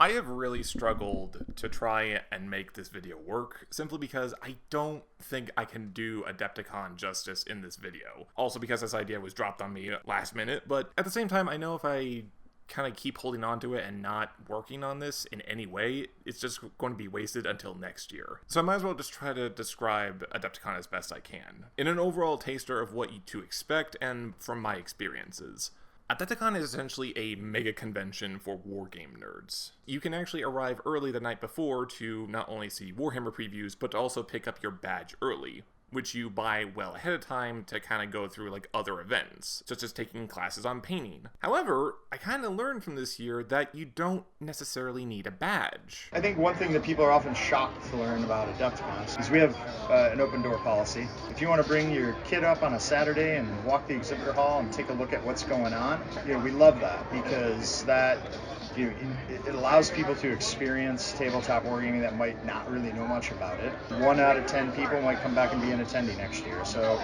I have really struggled to try and make this video work, simply because I don't think I can do Adepticon justice in this video. Also because this idea was dropped on me last minute, but at the same time, I know if I kind of keep holding on to it and not working on this in any way, it's just going to be wasted until next year. So I might as well just try to describe Adepticon as best I can, in an overall taster of what to expect and from my experiences. Adepticon is essentially a mega convention for wargame nerds. You can actually arrive early the night before to not only see Warhammer previews, but to also pick up your badge early, which you buy well ahead of time to kind of go through like other events, such as taking classes on painting. However, I kind of learned from this year that you don't necessarily need a badge. I think one thing that people are often shocked to learn about Adepticon is we have an open door policy. If you want to bring your kid up on a Saturday and walk the exhibitor hall and take a look at what's going on, we love that, because that it allows people to experience tabletop wargaming that might not really know much about it. 1 out of 10 people might come back and be an attendee next year. So,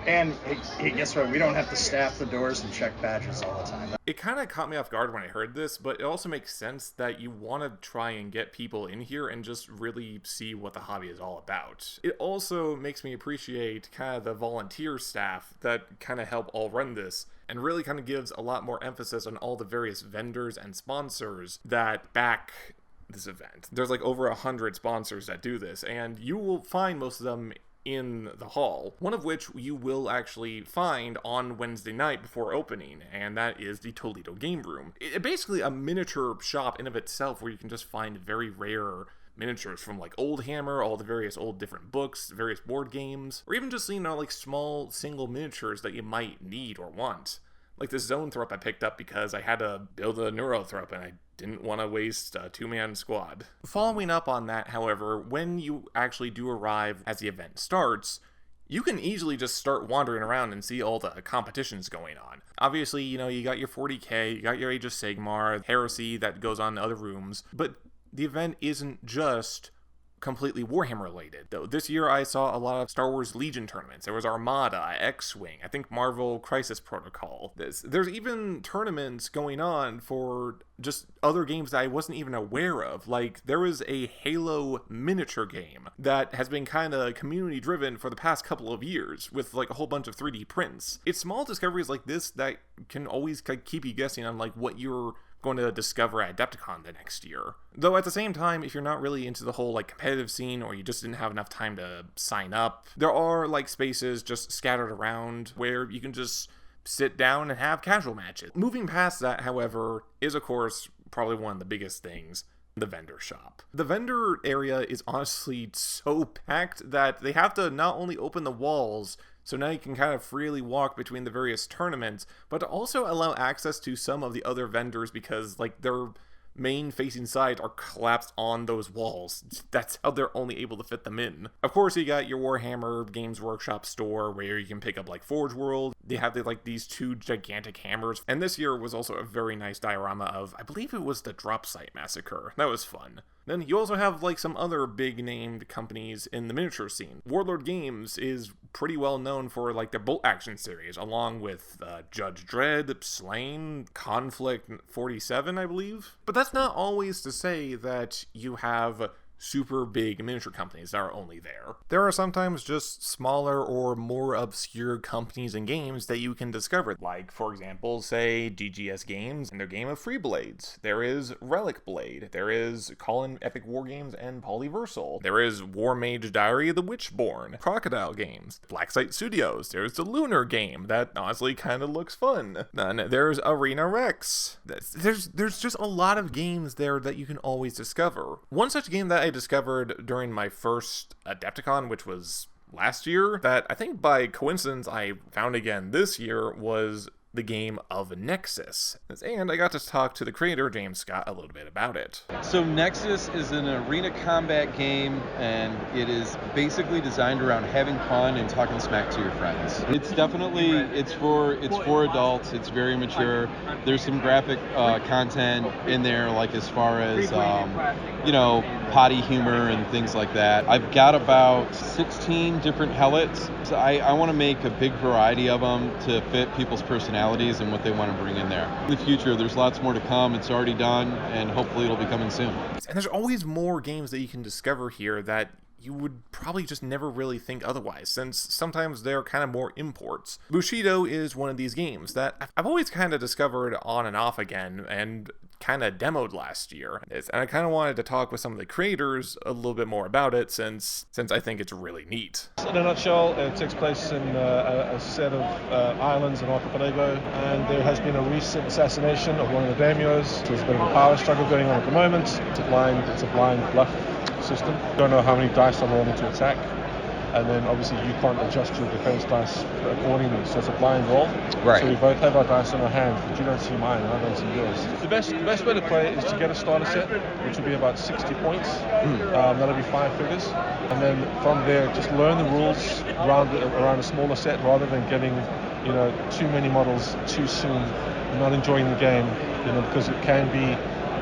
and hey, guess what? We don't have to staff the doors and check badges all the time. It kind of caught me off guard when I heard this, but it also makes sense that you want to try and get people in here and just really see what the hobby is all about. It also makes me appreciate kind of the volunteer staff that kind of help all run this, and really kind of gives a lot more emphasis on all the various vendors and sponsors that back this event. There's like over 100 sponsors that do this, and you will find most of them in the hall, one of which you will actually find on Wednesday night before opening, and that is the Toledo Game Room. It's basically a miniature shop in of itself where you can just find very rare miniatures from like Old Hammer, all the various old different books, various board games, or even just, like small single miniatures that you might need or want. Like this Zoanthrope I picked up because I had to build a Neurothrope and I didn't want to waste a 2-man squad. Following up on that, however, when you actually do arrive as the event starts, you can easily just start wandering around and see all the competitions going on. Obviously, you got your 40k, you got your Age of Sigmar, Heresy that goes on in other rooms, but the event isn't just completely Warhammer related, though. This year I saw a lot of Star Wars Legion tournaments. There was Armada, X-Wing, I think Marvel Crisis Protocol. There's even tournaments going on for just other games that I wasn't even aware of. Like, there was a Halo miniature game that has been kind of community driven for the past couple of years with like a whole bunch of 3D prints. It's small discoveries like this that can always keep you guessing on like what you're going to discover at Adepticon the next year. Though at the same time, if you're not really into the whole like competitive scene, or you just didn't have enough time to sign up, there are like spaces just scattered around where you can just sit down and have casual matches. Moving past that, however, is of course probably one of the biggest things: the vendor shop. The vendor area is honestly so packed that they have to not only open the walls so now you can kind of freely walk between the various tournaments, but to also allow access to some of the other vendors because like their main facing sides are collapsed on those walls. That's how they're only able to fit them in. Of course, you got your Warhammer Games Workshop store where you can pick up like Forge World. They have these 2 gigantic hammers. And this year was also a very nice diorama of, I believe it was the Drop Site Massacre. That was fun. Then you also have like some other big named companies in the miniature scene. Warlord Games is pretty well known for like their bolt action series, along with Judge Dredd, Slain, Conflict 47, I believe. But that's not always to say that you have super big miniature companies that are only there. There are sometimes just smaller or more obscure companies and games that you can discover. Like, for example, say DGS Games and their game of Free Blades. There is Relic Blade. There is Colin Epic War Games and Polyversal. There is War Mage Diary of the Witchborn. Crocodile Games. Blacksite Studios. There's the Lunar game that honestly kind of looks fun. Then there's Arena Rex. There's just a lot of games there that you can always discover. One such game that I discovered during my first Adepticon, which was last year, that I think by coincidence I found again this year, was the game of Nexus. And I got to talk to the creator, James Scott, a little bit about it. So Nexus is an arena combat game, and it is basically designed around having fun and talking smack to your friends. It's definitely, it's for adults, it's very mature. There's some graphic content in there, like as far as, potty humor and things like that. I've got about 16 different helots. So I want to make a big variety of them to fit people's personalities. personalities and what they want to bring in there. In the future, there's lots more to come. It's already done, and hopefully it'll be coming soon. And there's always more games that you can discover here that you would probably just never really think otherwise, since sometimes they're kind of more imports. Bushido is one of these games that I've always kind of discovered on and off again, and kind of demoed last year. And I kind of wanted to talk with some of the creators a little bit more about it, since I think it's really neat. In a nutshell, it takes place in a set of islands in Archipelago, and there has been a recent assassination of one of the daimyos. So there's a bit of a power struggle going on at the moment. It's a blind bluff system. Don't know how many dice are rolling to attack, and then obviously you can't adjust your defense dice accordingly, so it's a blind roll. Right. So we both have our dice in our hands, but you don't see mine and I don't see yours. The best way to play is to get a starter set, which will be about 60 points. That'll be 5 figures, and then from there just learn the rules around a smaller set, rather than getting too many models too soon, not enjoying the game, because it can be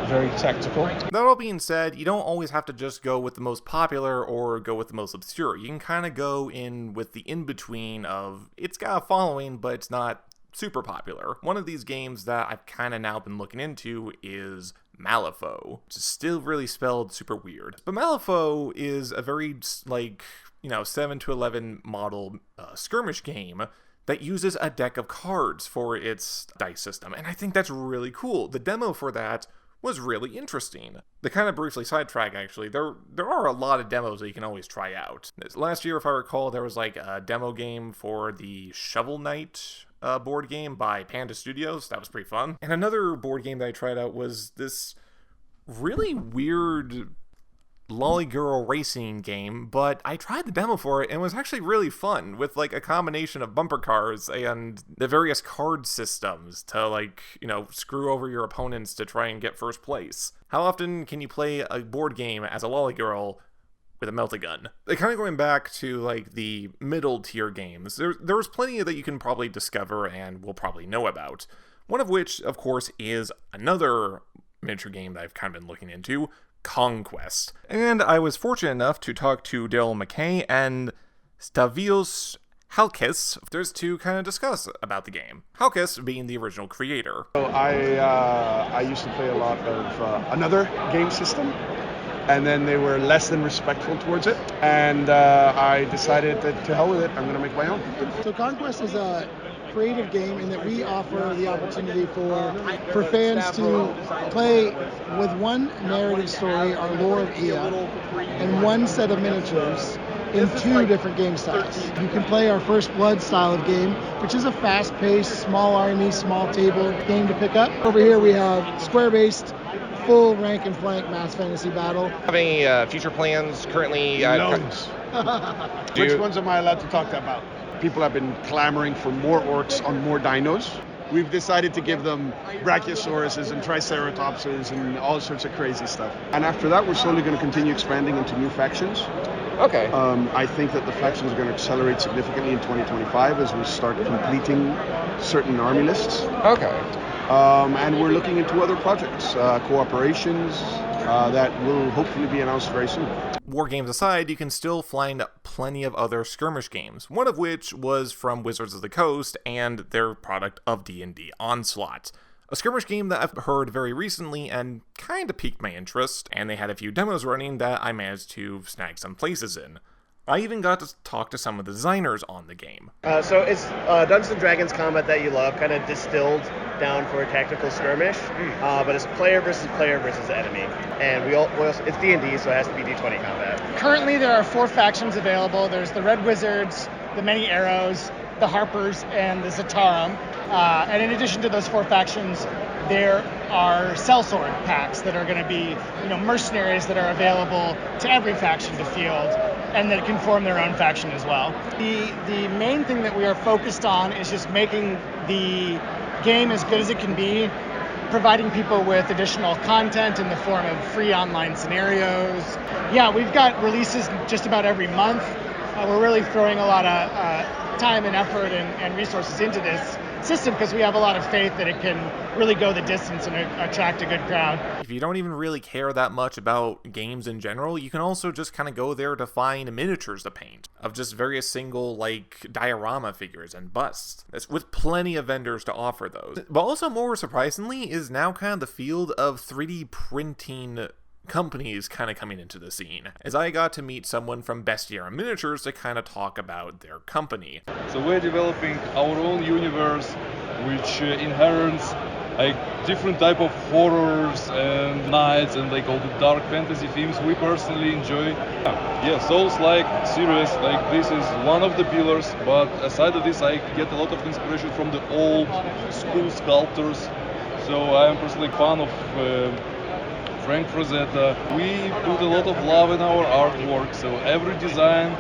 very tactical. That all being said, you don't always have to just go with the most popular or go with the most obscure. You can kind of go in with the in-between of, it's got a following, but it's not super popular. One of these games that I've kind of now been looking into is Malifaux. It's still really spelled super weird. But Malifaux is a very, 7 to 11 model skirmish game that uses a deck of cards for its dice system, and I think that's really cool. The demo for that was really interesting. To kind of briefly sidetrack, actually, there are a lot of demos that you can always try out. Last year, if I recall, there was like a demo game for the Shovel Knight board game by Panda Studios. That was pretty fun. And another board game that I tried out was this really weird Lolly Girl racing game, but I tried the demo for it and it was actually really fun, with like a combination of bumper cars and the various card systems to screw over your opponents to try and get first place. How often can you play a board game as a Lolly Girl with a melt-a-gun? Kind of going back to the middle tier games, there's plenty that you can probably discover and will probably know about. One of which, of course, is another miniature game that I've kind of been looking into, Conquest. And I was fortunate enough to talk to Daryl McKay and Stavios Halkis to kind of discuss about the game. Halkis being the original creator. So I used to play a lot of another game system, and then they were less than respectful towards it, and I decided that to hell with it, I'm going to make my own. So Conquest is a creative game in that we offer the opportunity for fans to play with one narrative story, our lore of Ea, and one set of miniatures in 2 different game styles. You can play our First Blood style of game, which is a fast-paced, small army, small table game to pick up. Over here we have square-based, full rank and flank mass fantasy battle. Have any future plans currently? Loads. Which ones am I allowed to talk about? People have been clamoring for more orcs on more dinos. We've decided to give them brachiosauruses and triceratopses and all sorts of crazy stuff. And after that, we're slowly going to continue expanding into new factions. Okay. I think that the factions are going to accelerate significantly in 2025 as we start completing certain army lists. Okay. And we're looking into other projects, cooperations that will hopefully be announced very soon. War games aside, you can still find plenty of other skirmish games, one of which was from Wizards of the Coast and their product of D&D Onslaught. A skirmish game that I've heard very recently and kinda piqued my interest, and they had a few demos running that I managed to snag some places in. I even got to talk to some of the designers on the game. So it's Dungeons & Dragons combat that you love, kind of distilled down for a tactical skirmish, but it's player versus enemy. And it's D&D, so it has to be D20 combat. Currently there are 4 factions available. There's the Red Wizards, the Many Arrows, the Harpers, and the Zatarum. And in addition to those 4 factions, there are sellsword packs that are going to be, mercenaries that are available to every faction to field, and that can form their own faction as well. The main thing that we are focused on is just making the game as good as it can be, providing people with additional content in the form of free online scenarios. Yeah, we've got releases just about every month. We're really throwing a lot of time and effort and resources into this system because we have a lot of faith that it can really go the distance and attract a good crowd. If you don't even really care that much about games in general, you can also just kind of go there to find miniatures to paint of just various single, like, diorama figures and busts, with plenty of vendors to offer those. But also, more surprisingly, is now kind of the field of 3D printing companies kind of coming into the scene, as I got to meet someone from Bestiaire Miniatures to kind of talk about their company. So we're developing our own universe, which inherits like different type of horrors and nights and like all the dark fantasy themes we personally enjoy. Yeah, Souls-like series, like this is one of the pillars, but aside of this I get a lot of inspiration from the old school sculptors. So I am personally a fan of Frank Frazetta. We put a lot of love in our artwork, so every design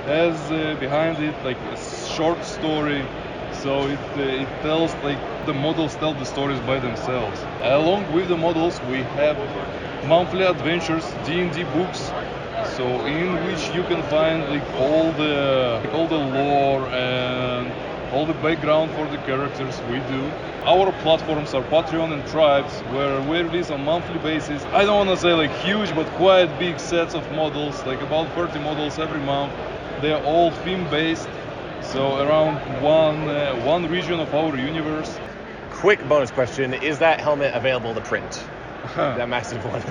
has behind it like a short story, so it tells, like, the models tell the stories by themselves. Along with the models we have monthly adventures, D&D books, so in which you can find like all the lore and all the background for the characters we do. Our platforms are Patreon and Tribes, where we release on monthly basis. I don't want to say like huge, but quite big sets of models, like about 30 models every month. They're all theme-based, so around one region of our universe. Quick bonus question, is that helmet available to print? That massive one.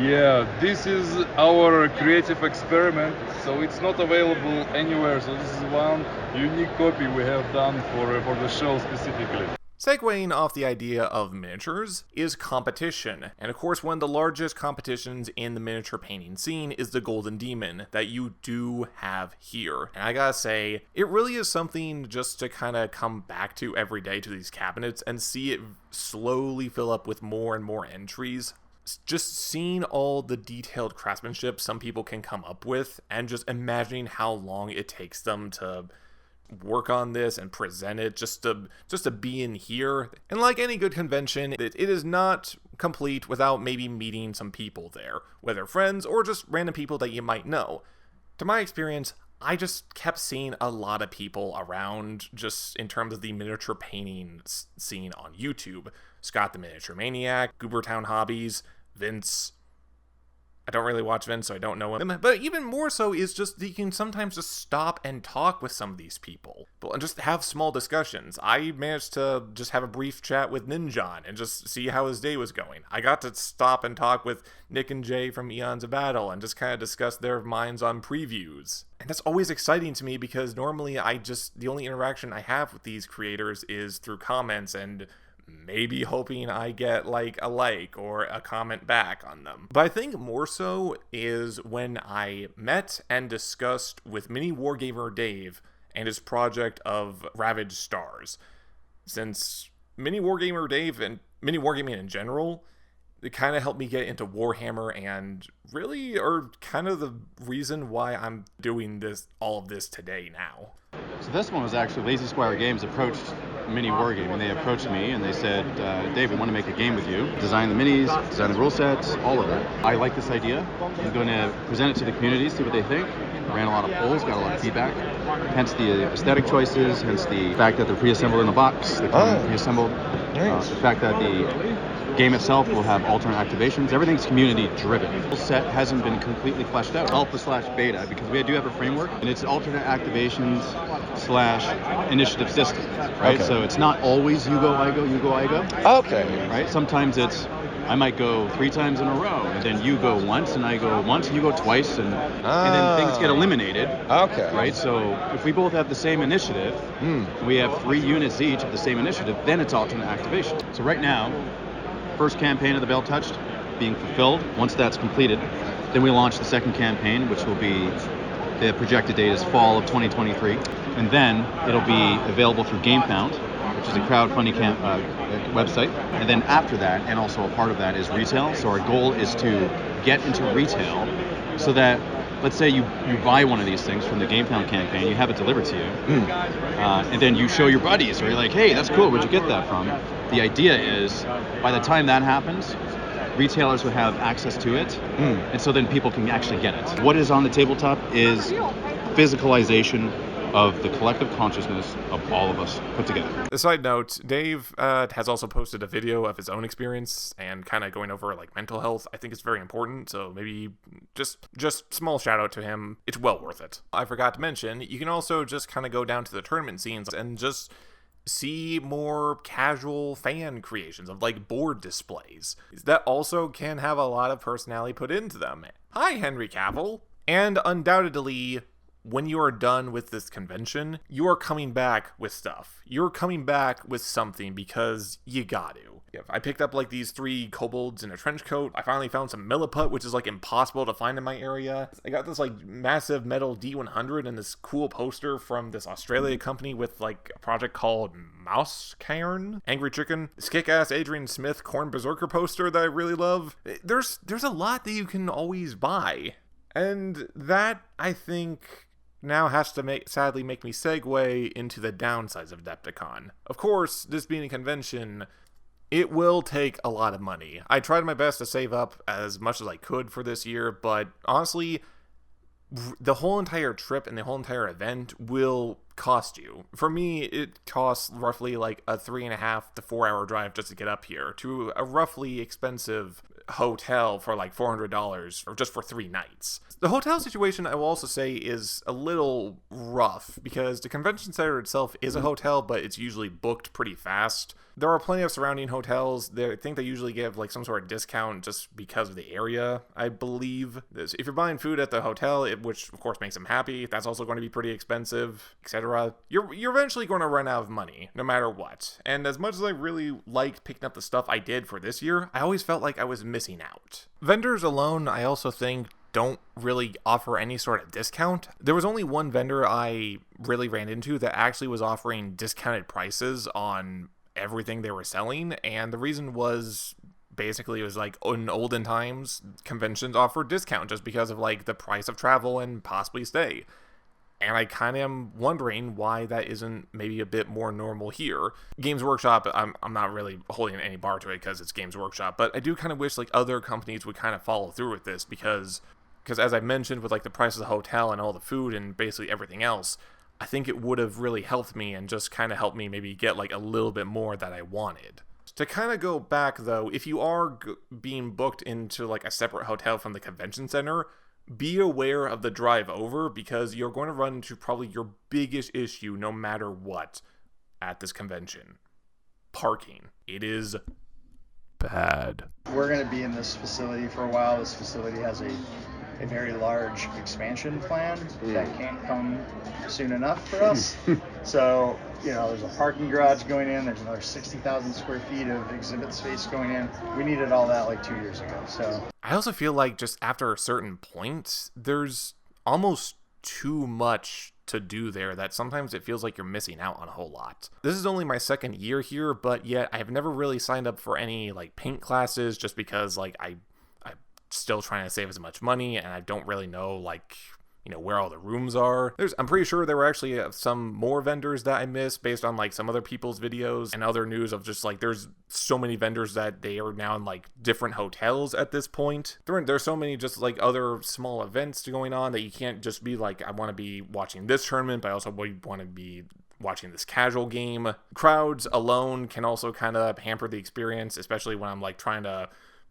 Yeah, this is our creative experiment, so it's not available anywhere. So this is one unique copy we have done for the show specifically. Segueing off the idea of miniatures is competition, and of course one of the largest competitions in the miniature painting scene is the Golden Demon that you do have here. And I gotta say, it really is something just to kind of come back to every day to these cabinets and see it slowly fill up with more and more entries. Just seeing all the detailed craftsmanship some people can come up with, and just imagining how long it takes them to work on this and present it just to be in here. And like any good convention, it is not complete without maybe meeting some people there, whether friends or just random people that you might know. To my experience, I just kept seeing a lot of people around just in terms of the miniature painting scene on YouTube. Scott the Miniature Maniac, Goobertown Hobbies, Vince. I don't really watch Vince, so I don't know him. But even more so is just that you can sometimes just stop and talk with some of these people and just have small discussions. I managed to just have a brief chat with Ninjon and just see how his day was going. I got to stop and talk with Nick and Jay from Eons of Battle and just kind of discuss their minds on previews. And that's always exciting to me because normally the only interaction I have with these creators is through comments and maybe hoping I get like a like or a comment back on them. But I think more so is when I met and discussed with Mini Wargamer Dave and his project of Ravaged Stars. Since Mini Wargamer Dave and Mini Wargaming in general, it kind of helped me get into Warhammer and really are kind of the reason why I'm doing all of this today now. So this one was actually Lazy Squire Games approached Mini Wargaming. They approached me and they said, Dave, we want to make a game with you. Design the minis, design the rule sets, all of it. I like this idea. I'm going to present it to the community, see what they think. Ran a lot of polls, got a lot of feedback. Hence the aesthetic choices, hence the fact that they're pre-assembled in the box. They come pre-assembled. Nice. The fact that the game itself will have alternate activations. Everything's community driven. The set hasn't been completely fleshed out. Alpha/beta, because we do have a framework, and it's alternate activations / initiative system, right? Okay. So it's not always you go, I go, you go, I go. Okay. Right? Sometimes it's I might go 3 times in a row, and then you go once, and I go once, and you go twice, and then things get eliminated. Okay. Right? So if we both have the same initiative, we have 3 units each of the same initiative, then it's alternate activation. So right now, first campaign of the Bell Touched being fulfilled. Once that's completed, then we launch the second campaign, which will be, the projected date is fall of 2023, and then it'll be available through GameFound, which is a crowdfunding website. And then after that, and also a part of that, is retail. So our goal is to get into retail so that, let's say you buy one of these things from the GameFound campaign, you have it delivered to you, and then you show your buddies, or you're like, hey, that's cool, where'd you get that from? The idea is, by the time that happens, retailers will have access to it, and so then people can actually get it. What is on the tabletop is physicalization of the collective consciousness of all of us put together. A side note, Dave has also posted a video of his own experience and kind of going over like mental health. I think it's very important, so maybe just small shout out to him. It's well worth it. I forgot to mention, you can also just kind of go down to the tournament scenes and just see more casual fan creations of like board displays that also can have a lot of personality put into them. Hi, Henry Cavill. And undoubtedly, when you are done with this convention, you are coming back with stuff. You're coming back with something because you got to. I picked up like these 3 kobolds in a trench coat. I finally found some milliput, which is like impossible to find in my area. I got this like massive metal D100 and this cool poster from this Australia company with like a project called Mouse Cairn. Angry Chicken. This kick-ass Adrian Smith Corn Berserker poster that I really love. There's a lot that you can always buy. And that, I think, now has to sadly make me segue into the downsides of Adepticon. Of course, this being a convention, it will take a lot of money. I tried my best to save up as much as I could for this year, but honestly, the whole entire trip and the whole entire event will cost you. For me, it costs roughly like a 3.5 to 4 hour drive just to get up here to a roughly expensive hotel for like $400 or just for 3 nights. The hotel situation, I will also say, is a little rough because the convention center itself is a hotel, but it's usually booked pretty fast. There are plenty of surrounding hotels. I think they usually give like some sort of discount just because of the area, I believe. If you're buying food at the hotel, which of course makes them happy, that's also going to be pretty expensive, etc. You're eventually going to run out of money, no matter what. And as much as I really liked picking up the stuff I did for this year, I always felt like I was missing out. Vendors alone, I also think, don't really offer any sort of discount. There was only one vendor I really ran into that actually was offering discounted prices on everything they were selling, and the reason was basically it was like in olden times conventions offered discount just because of like the price of travel and possibly stay. And I kind of am wondering why that isn't maybe a bit more normal here. Games Workshop, I'm not really holding any bar to it because it's Games Workshop, but I do kind of wish like other companies would kind of follow through with this because as I mentioned with like the price of the hotel and all the food and basically everything else, I think it would have really helped me and just kind of helped me maybe get like a little bit more that I wanted. To kind of go back though, if you are being booked into like a separate hotel from the convention center, be aware of the drive over because you're going to run into probably your biggest issue no matter what at this convention. Parking. It is bad. We're going to be in this facility for a while. This facility has a very large expansion plan that can't come soon enough for us. So, there's a parking garage going in. There's another 60,000 square feet of exhibit space going in. We needed all that like 2 years ago. So I also feel like just after a certain point, there's almost too much to do there that sometimes it feels like you're missing out on a whole lot. This is only my second year here, but yet I've never really signed up for any like paint classes just because like I'm still trying to save as much money and I don't really know like where all the rooms are. I'm pretty sure there were actually some more vendors that I missed based on like some other people's videos and other news of just like there's so many vendors that they are now in like different hotels at this point. There's so many just like other small events going on that you can't just be like, I want to be watching this tournament, but I also want to be watching this casual game. Crowds alone can also kind of hamper the experience, especially when I'm like trying to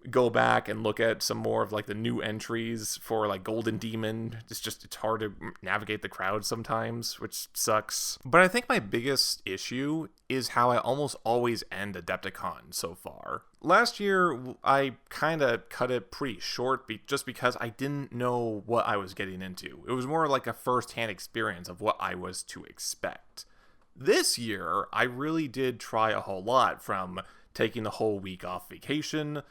go back and look at some more of like the new entries for like Golden Demon. It's hard to navigate the crowd sometimes, which sucks. But I think my biggest issue is how I almost always end Adepticon so far. Last year, I kind of cut it pretty short just because I didn't know what I was getting into. It was more like a first-hand experience of what I was to expect. This year, I really did try a whole lot, from taking the whole week off vacation,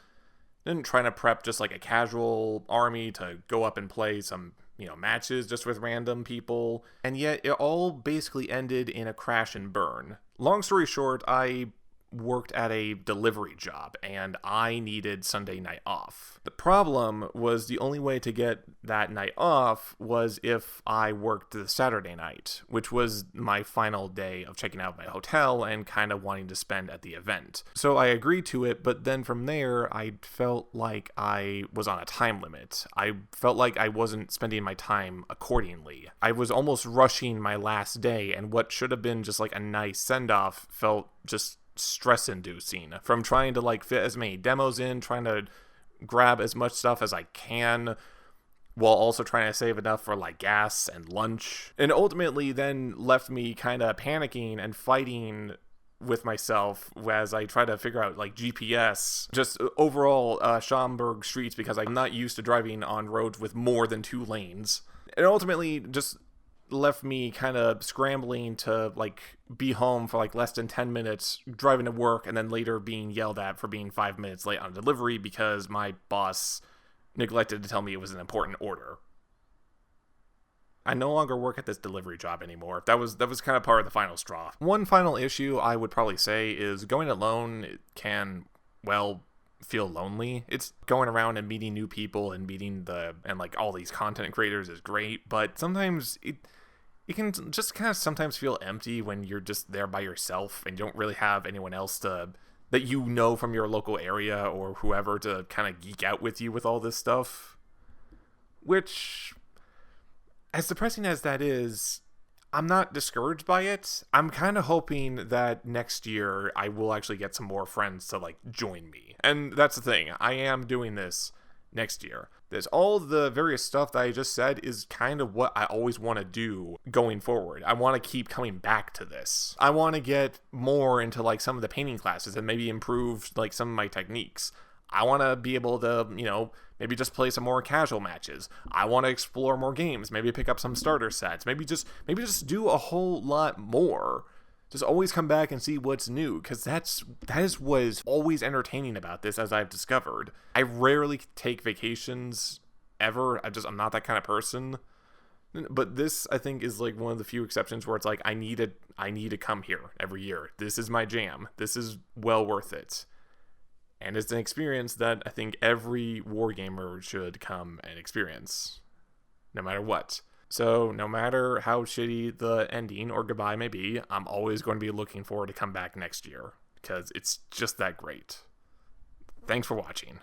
and trying to prep just like a casual army to go up and play some, matches just with random people. And yet it all basically ended in a crash and burn. Long story short, I worked at a delivery job, and I needed Sunday night off. The problem was the only way to get that night off was if I worked the Saturday night, which was my final day of checking out my hotel and kind of wanting to spend at the event. So I agreed to it, but then from there, I felt like I was on a time limit. I felt like I wasn't spending my time accordingly. I was almost rushing my last day, and what should have been just like a nice send-off felt just stress-inducing. From trying to like fit as many demos in, trying to grab as much stuff as I can, while also trying to save enough for like gas and lunch. And ultimately then left me kind of panicking and fighting with myself as I try to figure out like GPS, just overall Schaumburg streets, because I'm not used to driving on roads with more than 2 lanes. It ultimately just left me kind of scrambling to like be home for like less than 10 minutes driving to work, and then later being yelled at for being 5 minutes late on delivery because my boss neglected to tell me it was an important order. I no longer work at this delivery job anymore. That was kind of part of the final straw. One final issue I would probably say is going alone can, well, feel lonely. It's going around and meeting new people and like all these content creators is great, but sometimes it can just kind of sometimes feel empty when you're just there by yourself and you don't really have anyone else that you know from your local area or whoever to kind of geek out with you with all this stuff. Which, as depressing as that is, I'm not discouraged by it. I'm kind of hoping that next year I will actually get some more friends to like join me. And that's the thing. I am doing this next year. There's all the various stuff that I just said is kind of what I always want to do going forward. I want to keep coming back to this. I want to get more into like some of the painting classes and maybe improve like some of my techniques. I want to be able to, maybe just play some more casual matches. I want to explore more games, maybe pick up some starter sets, maybe just do a whole lot more. Just always come back and see what's new, because that is what is always entertaining about this, as I've discovered. I rarely take vacations ever. I'm not that kind of person. But this, I think, is like one of the few exceptions where it's like I need to come here every year. This is my jam. This is well worth it. And it's an experience that I think every wargamer should come and experience, no matter what. So no matter how shitty the ending or goodbye may be, I'm always going to be looking forward to come back next year, because it's just that great. Thanks for watching.